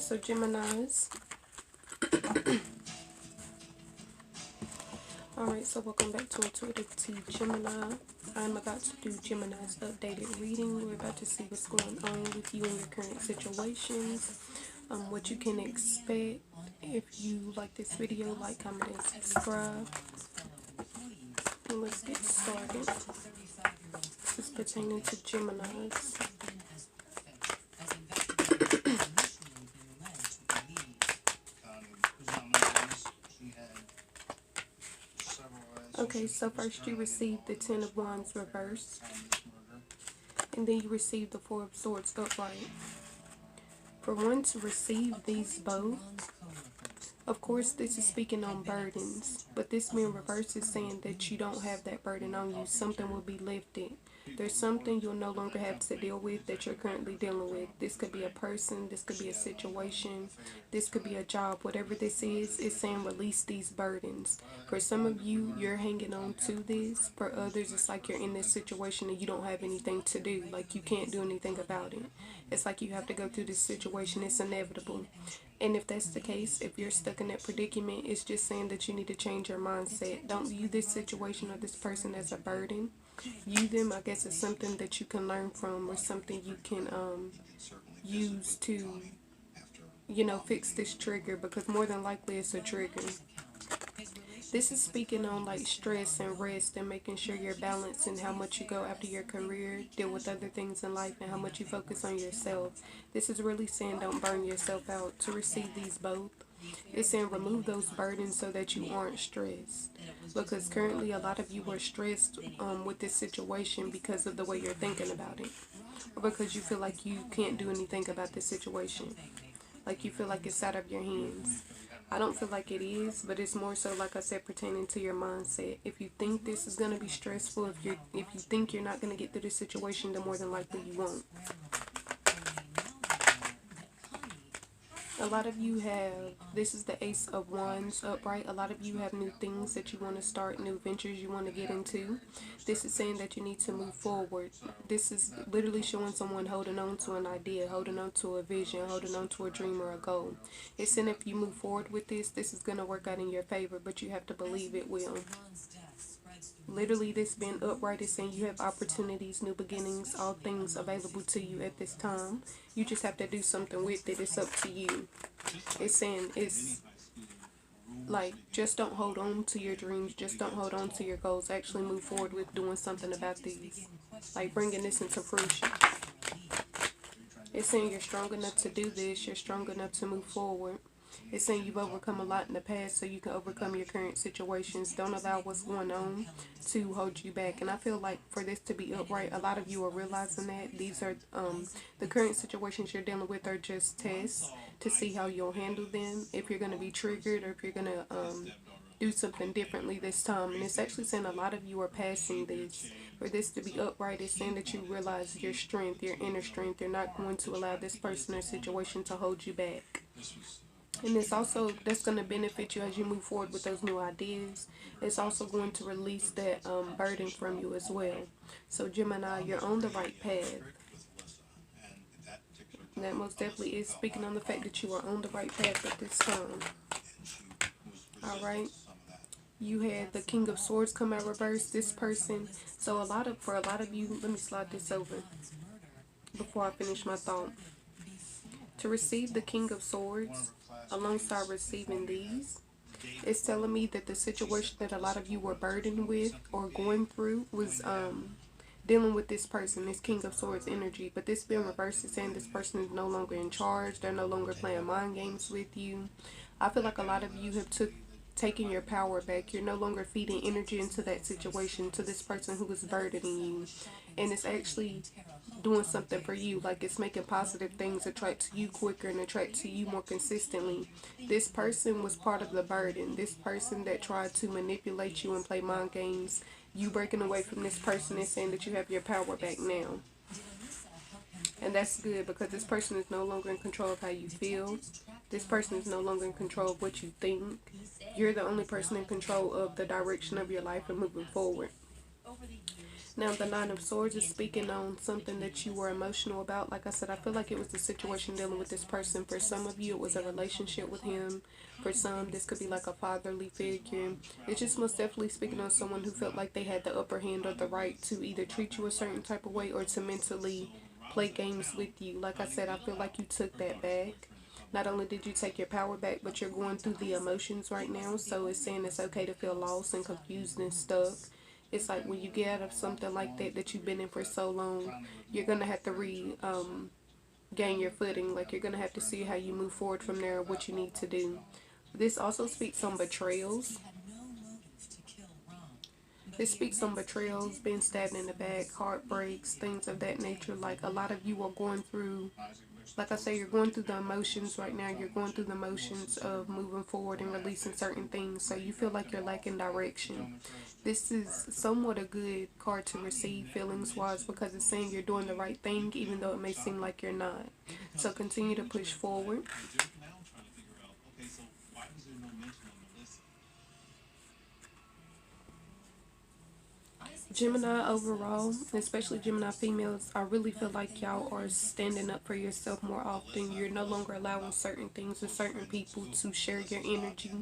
So Geminis. Alright, so welcome back to IntuitiveTea Gemini. I'm about to do Gemini's updated reading. We're about to see what's going on with you in your current situations, what you can expect. If you like this video, like, comment, and subscribe. And let's get started. This is pertaining to Geminis. Okay, so first you received the Ten of Wands reversed, and then you received the Four of Swords upright. For one to receive these both, of course this is speaking on burdens, but this being reversed is saying that you don't have that burden on you. Something will be lifted. There's something you'll no longer have to deal with that you're currently dealing with. This could be a person, this could be a situation, this could be a job. Whatever this is, it's saying release these burdens. For some of you, you're hanging on to this. For others, it's like you're in this situation and you don't have anything to do. Like you can't do anything about it. It's like you have to go through this situation. It's inevitable. And if that's the case, if you're stuck in that predicament, it's just saying that you need to change your mindset. Don't view this situation or this person as a burden. View them, I guess, as something that you can learn from, or something you can use to, fix this trigger, because more than likely it's a trigger. This is speaking on like stress and rest and making sure you're balanced in how much you go after your career, deal with other things in life, and how much you focus on yourself. This is really saying don't burn yourself out. To receive these both, it's saying remove those burdens so that you aren't stressed. Because currently a lot of you are stressed with this situation because of the way you're thinking about it. Or because you feel like you can't do anything about this situation. Like you feel like it's out of your hands. I don't feel like it is, but it's more so, like I said, pertaining to your mindset. If you think this is going to be stressful, if you think you're not going to get through this situation, then more than likely you won't. A lot of you have, this is the Ace of Wands upright. A lot of you have new things that you want to start, new ventures you want to get into. This is saying that you need to move forward. This is literally showing someone holding on to an idea, holding on to a vision, holding on to a dream or a goal. It's saying if you move forward with this is going to work out in your favor, but you have to believe it will. Literally, this being upright is saying you have opportunities, new beginnings, all things available to you at this time. You just have to do something with it. It's up to you. It's saying it's like, just don't hold on to your dreams. Just don't hold on to your goals. Actually move forward with doing something about these. Like bringing this into fruition. It's saying you're strong enough to do this. You're strong enough to move forward. It's saying you've overcome a lot in the past so you can overcome your current situations. Don't allow what's going on to hold you back. And I feel like for this to be upright, a lot of you are realizing that these are the current situations you're dealing with are just tests to see how you'll handle them, if you're going to be triggered, or if you're going to do something differently this time. And it's actually saying a lot of you are passing this. For this to be upright, it's saying that you realize your strength, your inner strength. You're not going to allow this person or situation to hold you back. And it's also, that's going to benefit you as you move forward with those new ideas. It's also going to release that burden from you as well. So Gemini, you're on the right path. And that most definitely is speaking on the fact that you are on the right path at this time. Alright. You had the King of Swords come out reverse. This person, so for a lot of you, let me slide this over before I finish my thought. To receive the King of Swords, alongside receiving these, it's telling me that the situation that a lot of you were burdened with or going through was dealing with this person, this King of Swords energy. But this being reversed is saying this person is no longer in charge. They're no longer playing mind games with you. I feel like a lot of you have taken your power back. You're no longer feeding energy into that situation, to this person who is burdening you. And it's actually doing something for you. Like it's making positive things attract to you quicker and attract to you more consistently. This person was part of the burden. This person that tried to manipulate you and play mind games, you breaking away from this person is saying that you have your power back now. And that's good, because this person is no longer in control of how you feel. This person is no longer in control of what you think. You're the only person in control of the direction of your life and moving forward. Now, the Nine of Swords is speaking on something that you were emotional about. Like I said, I feel like it was the situation dealing with this person. For some of you, it was a relationship with him. For some, this could be like a fatherly figure. It's just most definitely speaking on someone who felt like they had the upper hand or the right to either treat you a certain type of way or to mentally play games with you. Like I said, I feel like you took that back. Not only did you take your power back, but you're going through the emotions right now. So it's saying it's okay to feel lost and confused and stuck. It's like when you get out of something like that you've been in for so long, you're going to have to gain your footing. Like, you're going to have to see how you move forward from there, what you need to do. This also speaks on betrayals. This speaks on betrayals, being stabbed in the back, heartbreaks, things of that nature. Like, a lot of you are going through, like I say, you're going through the emotions right now. You're going through the emotions of moving forward and releasing certain things. So you feel like you're lacking direction. This is somewhat a good card to receive feelings-wise because it's saying you're doing the right thing even though it may seem like you're not. So continue to push forward. Gemini overall, especially Gemini females, I really feel like y'all are standing up for yourself more often. You're no longer allowing certain things or certain people to share your energy.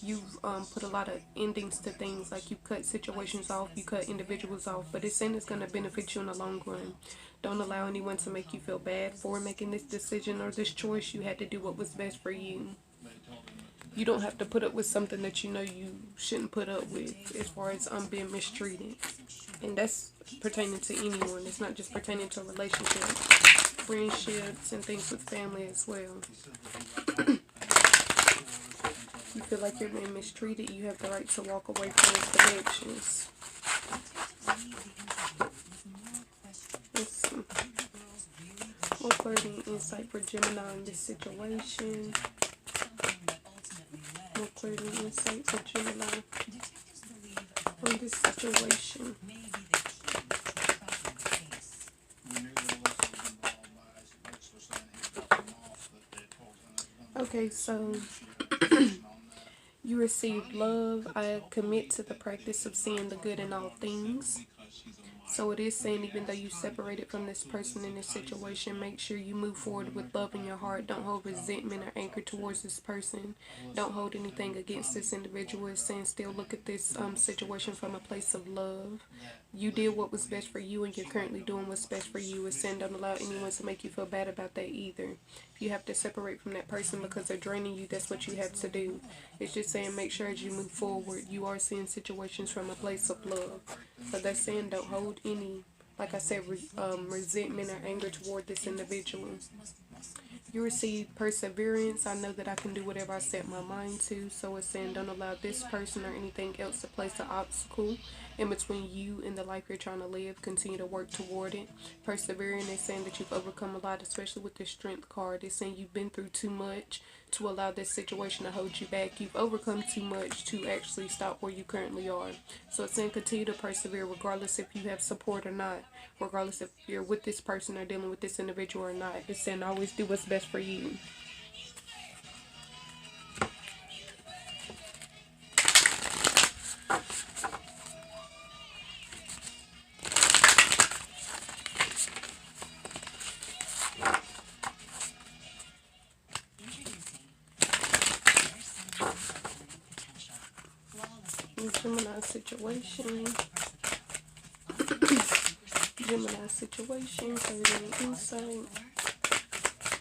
You've put a lot of endings to things, like you cut situations off, you cut individuals off, but it's saying it's going to benefit you in the long run. Don't allow anyone to make you feel bad for making this decision or this choice. You had to do what was best for you. You don't have to put up with something that you know you shouldn't put up with, as far as being mistreated. And that's pertaining to anyone. It's not just pertaining to relationships, friendships, and things with family as well. You feel like you're being mistreated, you have the right to walk away from those connections. Let's see. More clarity and insight for Gemini in this situation. More clarity and insight for Gemini on this situation. Okay, so you received love. I commit to the practice of seeing the good in all things. So it is saying, even though you separated from this person in this situation, make sure you move forward with love in your heart. Don't hold resentment or anger towards this person. Don't hold anything against this individual. It's saying still look at this situation from a place of love. You did what was best for you, and you're currently doing what's best for you. It's saying don't allow anyone to make you feel bad about that either. If you have to separate from that person because they're draining you, that's what you have to do. It's just saying make sure as you move forward, you are seeing situations from a place of love. So that's saying don't hold any, like I said, resentment or anger toward this individual. You receive perseverance. I know that I can do whatever I set my mind to. So it's saying don't allow this person or anything else to place an obstacle in between you and the life you're trying to live. Continue to work toward it. Persevering is saying that you've overcome a lot, especially with the strength card. It's saying you've been through too much to allow this situation to hold you back. You've overcome too much to actually stop where you currently are. So it's saying continue to persevere regardless if you have support or not. Regardless if you're with this person or dealing with this individual or not. It's saying always do what's best for you. Gemini situation. Gemini situation. Clarity insight.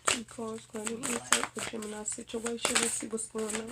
2 cards. Clarity insight for Gemini situation. Let's see what's going on.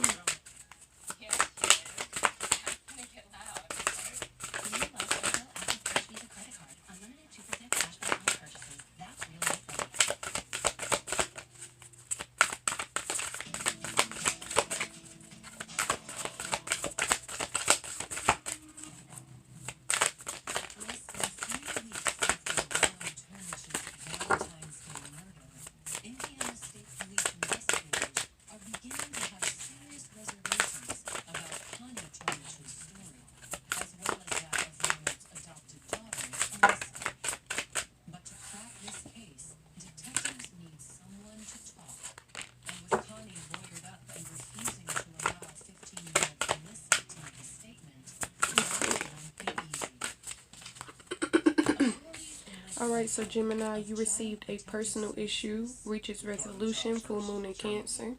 Alright, so Gemini, you received a personal issue, reaches resolution, full moon in Cancer.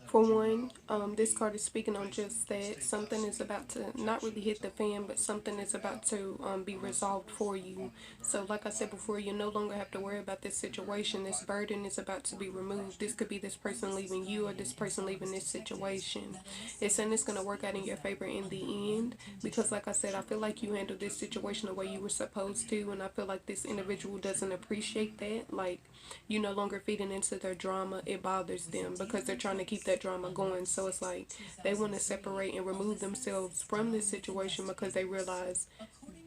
For one, this card is speaking on just that. Something is about to not really hit the fan, but something is about to be resolved for you. So like I said before, you no longer have to worry about this situation. This burden is about to be removed. This could be this person leaving you or this person leaving this situation. It's saying it's going to work out in your favor in the end, because like I said, I feel like you handled this situation the way you were supposed to, and I feel like this individual doesn't appreciate that. Like, you no longer feeding into their drama. It bothers them because they're trying to keep that drama going. So it's like they want to separate and remove themselves from this situation because they realize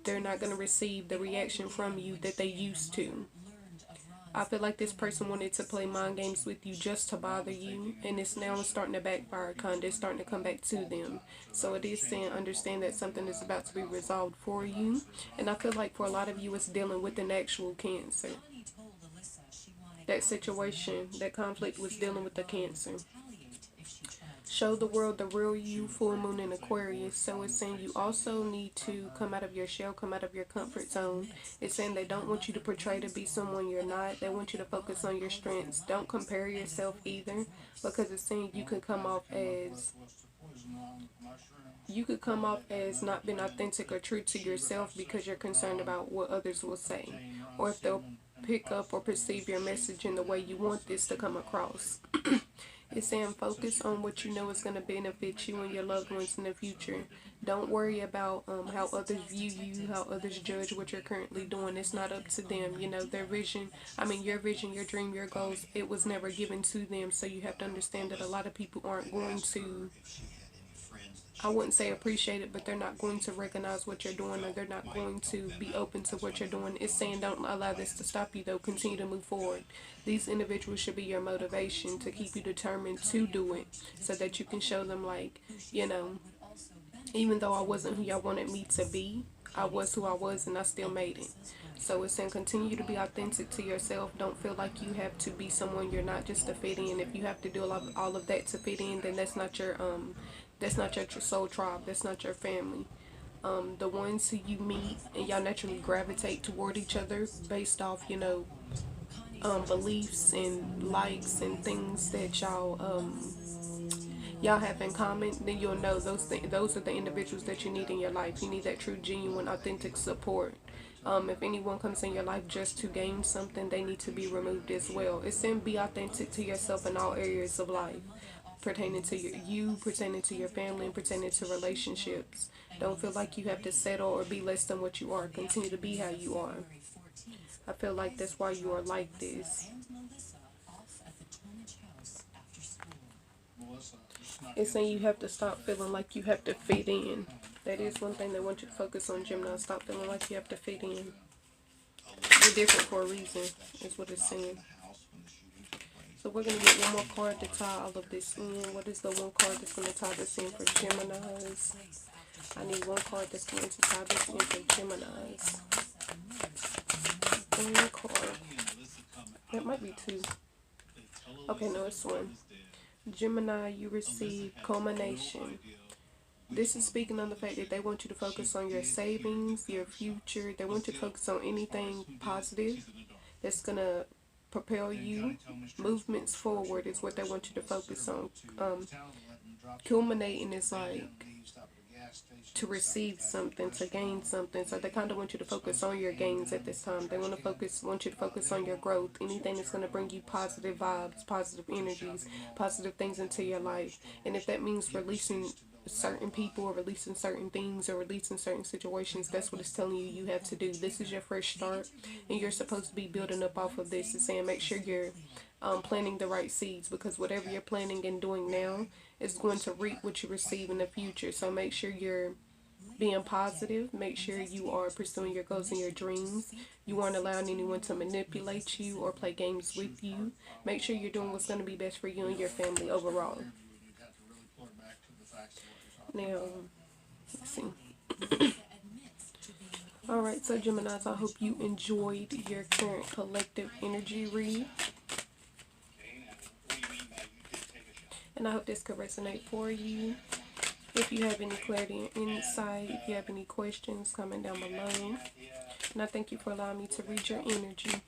they're not going to receive the reaction from you that they used to. I feel like this person wanted to play mind games with you just to bother you, and it's now starting to backfire, kind of. It's starting to come back to them. So it is saying, understand that something is about to be resolved for you, and I feel like for a lot of you, it's dealing with an actual Cancer. That situation, that conflict was dealing with the Cancer. Show the world the real you, full moon in Aquarius. So it's saying you also need to come out of your shell, come out of your comfort zone. It's saying they don't want you to portray to be someone you're not. They want you to focus on your strengths. Don't compare yourself either, because it's saying you could come off as not being authentic or true to yourself because you're concerned about what others will say, or if they'll pick up or perceive your message in the way you want this to come across. It's saying focus on what you know is going to benefit you and your loved ones in the future. Don't worry about how others view you, how others judge what you're currently doing. It's not up to them. You know, their vision, your vision, your dream, your goals, it was never given to them. So you have to understand that a lot of people aren't going to, I wouldn't say appreciate it, but they're not going to recognize what you're doing, or they're not going to be open to what you're doing. It's saying don't allow this to stop you, though. Continue to move forward. These individuals should be your motivation to keep you determined to do it, so that you can show them, like, you know, even though I wasn't who y'all wanted me to be, I was who I was and I still made it. So it's saying continue to be authentic to yourself. Don't feel like you have to be someone you're not just to fit in. If you have to do all of that to fit in, then that's not your soul tribe. That's not your family. The ones who you meet and y'all naturally gravitate toward each other based off, you know, beliefs and likes and things that y'all have in common, then you'll know those are the individuals that you need in your life. You need that true, genuine, authentic support. If anyone comes in your life just to gain something, they need to be removed as well. It's saying be authentic to yourself in all areas of life, pertaining to you, pertaining to your family, and pertaining to relationships. Don't feel like you have to settle or be less than what you are. Continue to be how you are. I feel like that's why you are like this. It's saying you have to stop feeling like you have to fit in. That is one thing they want you to focus on, Gemini. Stop feeling like you have to fit in. You're different for a reason, is what it's saying. So we're going to get one more card to tie all of this in. What is the one card that's going to tie this in for Geminis? I need one card that's going to tie this in for Geminis. One card. That might be two. Okay, no, it's one. Gemini, you receive culmination. This is speaking on the fact that they want you to focus on your savings, your future. They want you to focus on anything positive that's going to propel you. Movements forward is what they want you to focus on. Culminating is like to receive something, to gain something. So they kind of want you to focus on your gains at this time. They want you to focus on your growth. Anything that's going to bring you positive vibes, positive energies, positive things into your life. And if that means releasing certain people or releasing certain things or releasing certain situations, that's what it's telling you you have to do. This is your fresh start, and you're supposed to be building up off of this. It's saying make sure you're planting the right seeds, because whatever you're planting and doing now is going to reap what you receive in the future. So make sure you're being positive. Make sure you are pursuing your goals and your dreams. You aren't allowing anyone to manipulate you or play games with you. Make sure you're doing what's going to be best for you and your family overall. Now, let's see. Alright, so Geminis, I hope you enjoyed your current collective energy read. And I hope this could resonate for you. If you have any clarity and insight, if you have any questions, comment down below. And I thank you for allowing me to read your energy.